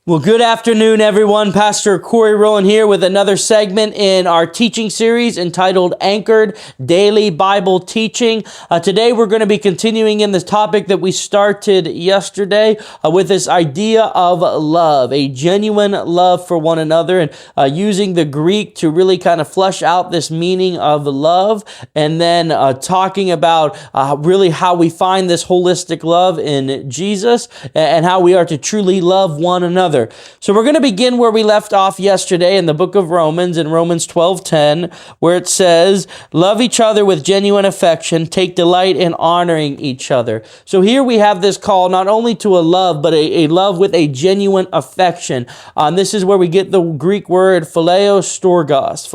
Well, good afternoon, everyone. Pastor Corey Rowland here with another segment in our teaching series entitled Anchored Daily Bible Teaching. Today, we're going to be continuing in this topic that we started yesterday with this idea of love, a genuine love for one another, and using the Greek to really kind of flesh out this meaning of love, and then talking about really how we find this holistic love in Jesus and how we are to truly love one another. So we're going to begin where we left off yesterday in the book of Romans, in Romans 12:10, where it says, "Love each other with genuine affection, take delight in honoring each other." So here we have this call not only to a love, but a love with a genuine affection. This is where we get the Greek word Phileo storgos,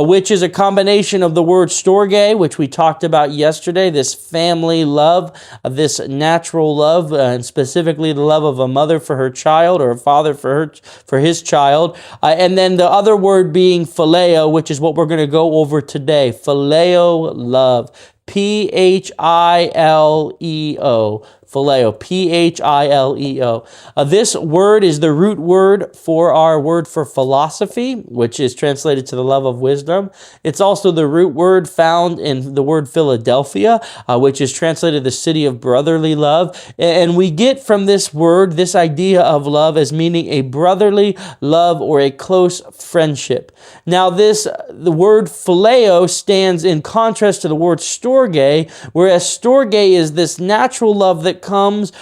which is a combination of the word storge, which we talked about yesterday, this family love, this natural love, and specifically the love of a mother for her child, or a father for his child, and then the other word being phileo, which is what we're going to go over today. Phileo love, Phileo. Phileo, Phileo. This word is the root word for our word for philosophy, which is translated to the love of wisdom. It's also the root word found in the word Philadelphia, which is translated the city of brotherly love. And we get from this word this idea of love as meaning a brotherly love or a close friendship. Now, the word phileo stands in contrast to the word storge, whereas storge is this natural love that comes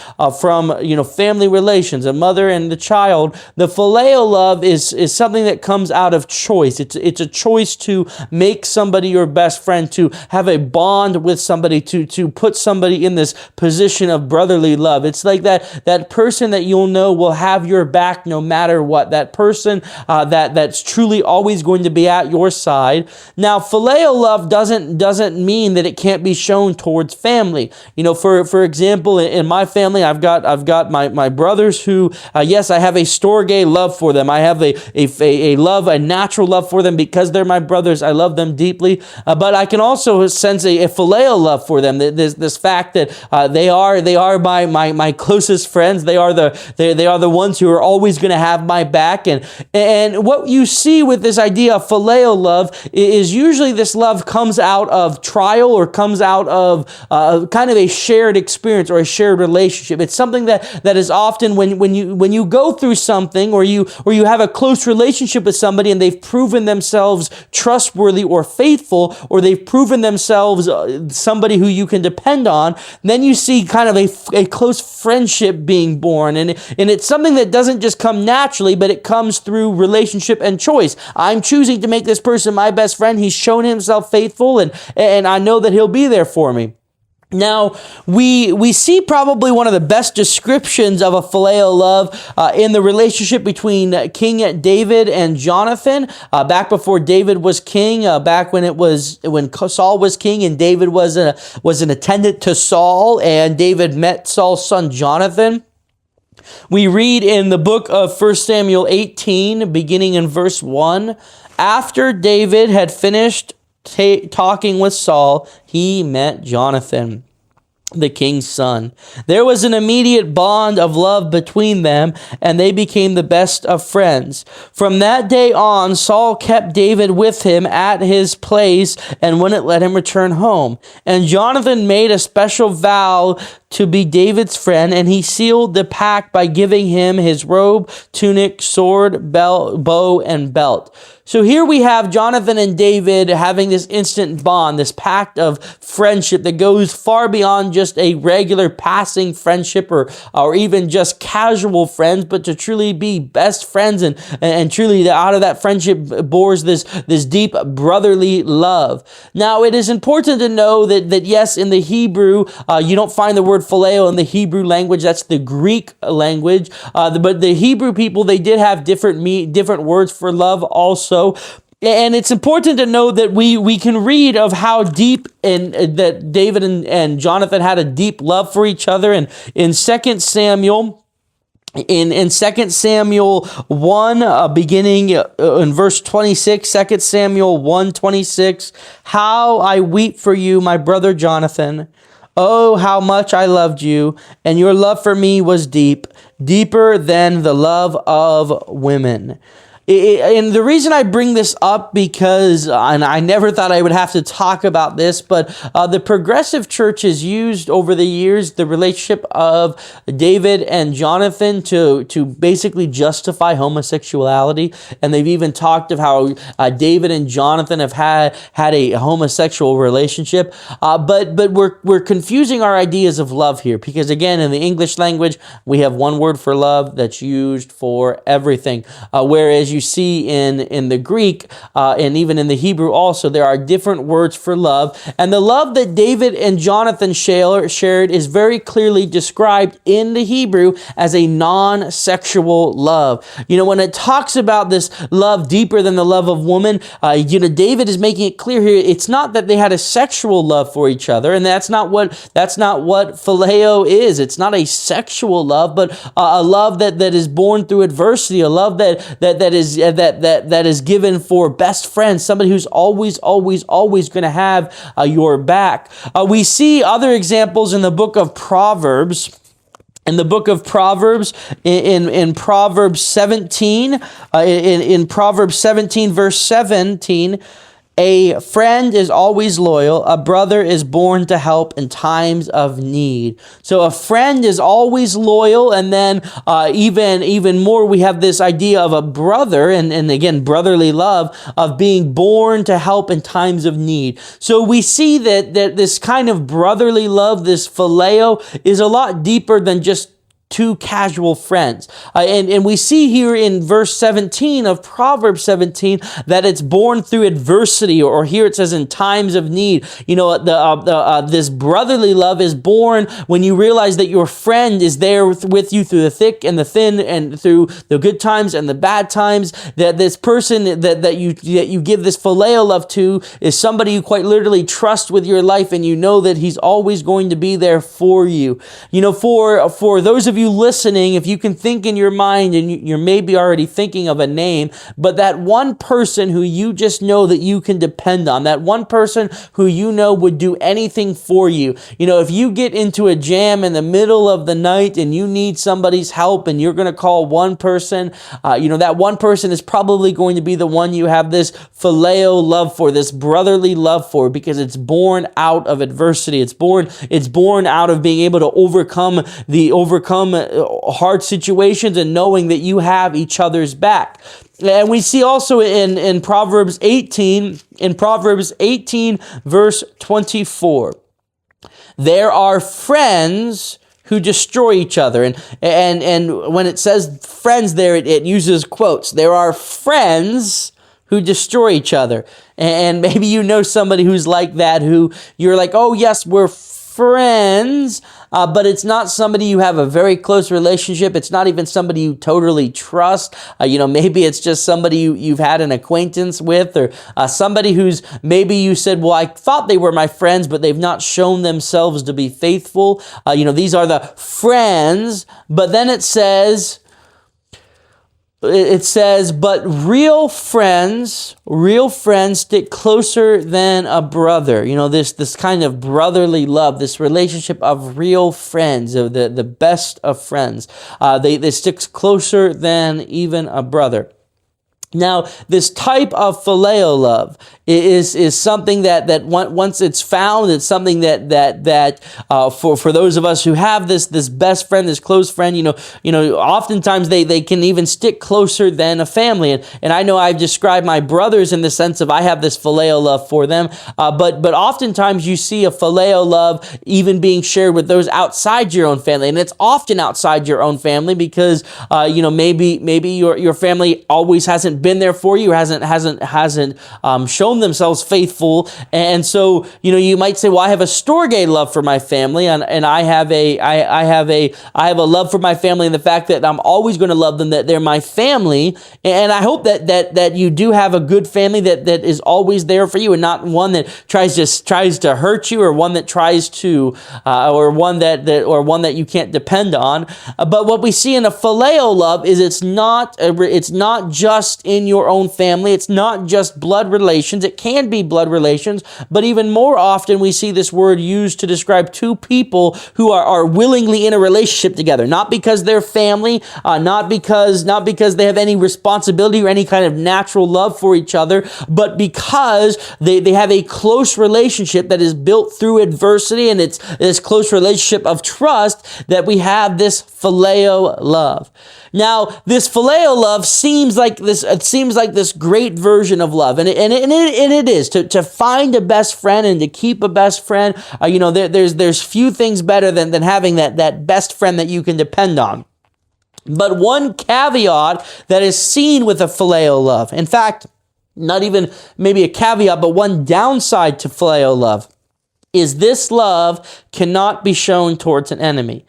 from family relations, a mother and the child. The phileo love is something that comes out of choice. It's a choice to make somebody your best friend, to have a bond with somebody, to put somebody in this position of brotherly love. It's like that person that you'll know will have your back no matter what. That person that's truly always going to be at your side. Now, phileo love doesn't mean that it can't be shown towards family. For example, in my family, I've got my brothers who, yes, I have a storge love for them. I have a natural love for them because they're my brothers. I love them deeply. But I can also sense a phileo love for them. This fact that they are my closest friends. They are the ones who are always going to have my back. And what you see with this idea of phileo love is usually this love comes out of trial, or comes out of kind of a shared experience or a shared relationship. It's something that is often when you go through something, or you have a close relationship with somebody and they've proven themselves trustworthy or faithful, or they've proven themselves somebody who you can depend on, then you see kind of a close friendship being born. And it's something that doesn't just come naturally, but it comes through relationship and choice. I'm choosing to make this person my best friend. He's shown himself faithful, and I know that he'll be there for me. Now, we see probably one of the best descriptions of a phileo love in the relationship between King David and Jonathan, back before David was king, back when Saul was king, and David was an attendant to Saul, and David met Saul's son Jonathan. We read in the book of 1 Samuel 18, beginning in verse 1, after David had finished talking with Saul, he met Jonathan, the king's son. There was an immediate bond of love between them, and they became the best of friends. From that day on, Saul kept David with him at his place and wouldn't let him return home. And Jonathan made a special vow to be David's friend, and he sealed the pact by giving him his robe, tunic, sword, bow, and belt. So here we have Jonathan and David having this instant bond, this pact of friendship that goes far beyond just a regular passing friendship or even just casual friends, but to truly be best friends, and truly out of that friendship bores this deep brotherly love. Now, it is important to know that yes, in the Hebrew, you don't find the word phileo in the Hebrew language. That's the Greek language. But the Hebrew people, they did have different words for love also. And it's important to know that we can read of how deep that David and Jonathan had a deep love for each other. And in 2 Samuel, in 2 Samuel 1, beginning in verse 26, 2 Samuel 1:26, how I weep for you, my brother Jonathan. Oh, how much I loved you, and your love for me was deep, deeper than the love of women. And the reason I bring this up because, and I never thought I would have to talk about this, but the progressive church has used over the years the relationship of David and Jonathan to basically justify homosexuality. And they've even talked of how David and Jonathan have had a homosexual relationship. But we're confusing our ideas of love here, because again, in the English language, we have one word for love that's used for everything, whereas you see in the Greek and even in the Hebrew also, there are different words for love. And the love that David and Jonathan shared is very clearly described in the Hebrew as a non-sexual love. When it talks about this love deeper than the love of woman, David is making it clear here, it's not that they had a sexual love for each other, and that's not what Phileo is. It's not a sexual love, but a love that is born through adversity, a love that is given for best friends, somebody who's always going to have your back. We see other examples in the book of Proverbs. In the book of Proverbs, in Proverbs 17, in Proverbs 17, verse 17, a friend is always loyal. A brother is born to help in times of need. So a friend is always loyal. And then even more, we have this idea of a brother, and again, brotherly love, of being born to help in times of need. So we see that this kind of brotherly love, this phileo, is a lot deeper than just two casual friends. And we see here in verse 17 of Proverbs 17 that it's born through adversity, or here it says in times of need. This brotherly love is born when you realize that your friend is there with you through the thick and the thin, and through the good times and the bad times. That this person that you give this phileo love to is somebody you quite literally trust with your life, and you know that he's always going to be there for you. For those of you listening, if you can think in your mind, and you're maybe already thinking of a name, but that one person who you just know that you can depend on, that one person who you know would do anything for you. If you get into a jam in the middle of the night and you need somebody's help and you're going to call one person, that one person is probably going to be the one you have this phileo love for, this brotherly love for, because it's born out of adversity. It's born out of being able to overcome hard situations and knowing that you have each other's back. And we see also in Proverbs 18, verse 24, there are friends who destroy each other. And when it says friends there, it uses quotes. There are friends who destroy each other. And maybe you know somebody who's like that, who you're like, oh yes, we're friends, but it's not somebody you have a very close relationship. It's not even somebody you totally trust. Maybe it's just somebody you've had an acquaintance with, or somebody who's maybe you said, well, I thought they were my friends, but they've not shown themselves to be faithful. These are the friends. But then it says, but real friends stick closer than a brother. This kind of brotherly love, this relationship of real friends, of the best of friends. They stick closer than even a brother. Now, this type of phileo love is something that once it's found, it's something that for those of us who have this best friend, this close friend, oftentimes they can even stick closer than a family. And I know I've described my brothers in the sense of I have this phileo love for them, but oftentimes you see a phileo love even being shared with those outside your own family, and it's often outside your own family because maybe your family always hasn't been there for you, hasn't shown themselves faithful, and so you might say, well, I have a storge love for my family, and I have a love for my family in the fact that I'm always going to love them, that they're my family, and I hope that you do have a good family that is always there for you, and not one that tries to hurt you, or one that tries to or one that you can't depend on. But what we see in a phileo love is it's not just in your own family. It's not just blood relations. It can be blood relations, but even more often we see this word used to describe two people who are willingly in a relationship together, not because they're family, not because they have any responsibility or any kind of natural love for each other, but because they have a close relationship that is built through adversity, and it's this close relationship of trust that we have this phileo love. Now, this phileo love seems like this great version of love, and it is to find a best friend and to keep a best friend. There's few things better than having that best friend that you can depend on. But one caveat that is seen with a phileo love, in fact, not even maybe a caveat, but one downside to phileo love, is this love cannot be shown towards an enemy.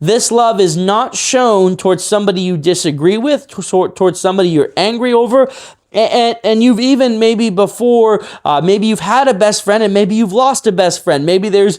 This love is not shown towards somebody you disagree with, towards somebody you're angry over. And you've even maybe before, maybe you've had a best friend and maybe you've lost a best friend. Maybe there's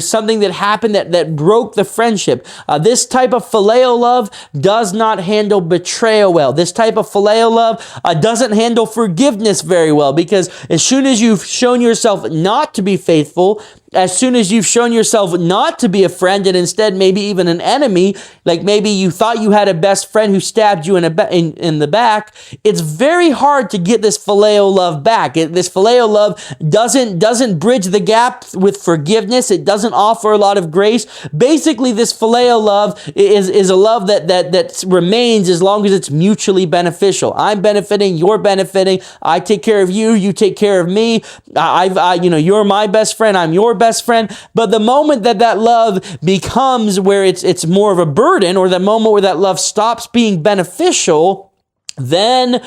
something that happened that broke the friendship. This type of phileo love does not handle betrayal well. This type of phileo love doesn't handle forgiveness very well, because as soon as you've shown yourself not to be faithful, as soon as you've shown yourself not to be a friend and instead maybe even an enemy, like maybe you thought you had a best friend who stabbed you in the back, it's very hard to get this phileo love back. This phileo love doesn't bridge the gap with forgiveness. It doesn't offer a lot of grace. Basically, this phileo love is a love that remains as long as it's mutually beneficial. I'm benefiting, you're benefiting. I take care of you, you take care of me. You're my best friend, I'm your best friend. But the moment that love becomes where it's more of a burden, or the moment where that love stops being beneficial, then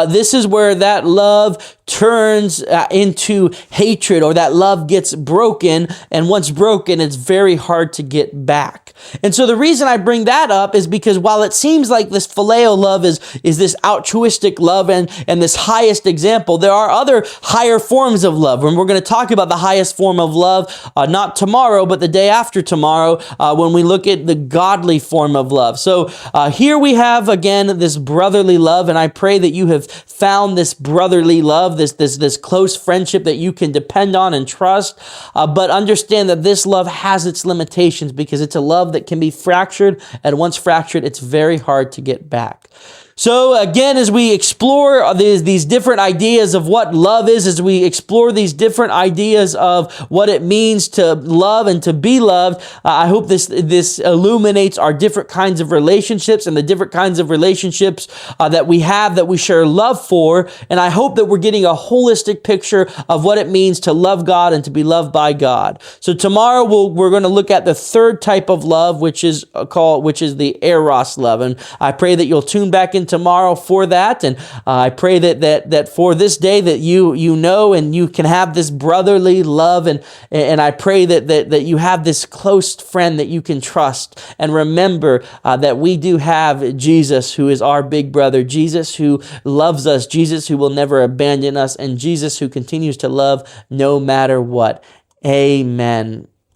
this is where that love turns into hatred, or that love gets broken. And once broken, it's very hard to get back. And so the reason I bring that up is because while it seems like this phileo love is this altruistic love and this highest example, there are other higher forms of love. And we're going to talk about the highest form of love, not tomorrow, but the day after tomorrow, when we look at the godly form of love. So here we have, again, this brotherly love. And I pray that you have found this brotherly love, this close friendship that you can depend on and trust. But understand that this love has its limitations, because it's a love that can be fractured, and once fractured, it's very hard to get back. So again, as we explore these different ideas of what love is, as we explore these different ideas of what it means to love and to be loved, I hope this illuminates our different kinds of relationships and the different kinds of relationships that we have, that we share love for. And I hope that we're getting a holistic picture of what it means to love God and to be loved by God. So tomorrow we're going to look at the third type of love, which is the eros love. And I pray that you'll tune back in tomorrow for that. And I pray that for this day that you know and you can have this brotherly love, and I pray that you have this close friend that you can trust. And remember that we do have Jesus, who is our big brother, Jesus who loves us, Jesus who will never abandon us, and Jesus who continues to love no matter what. Amen.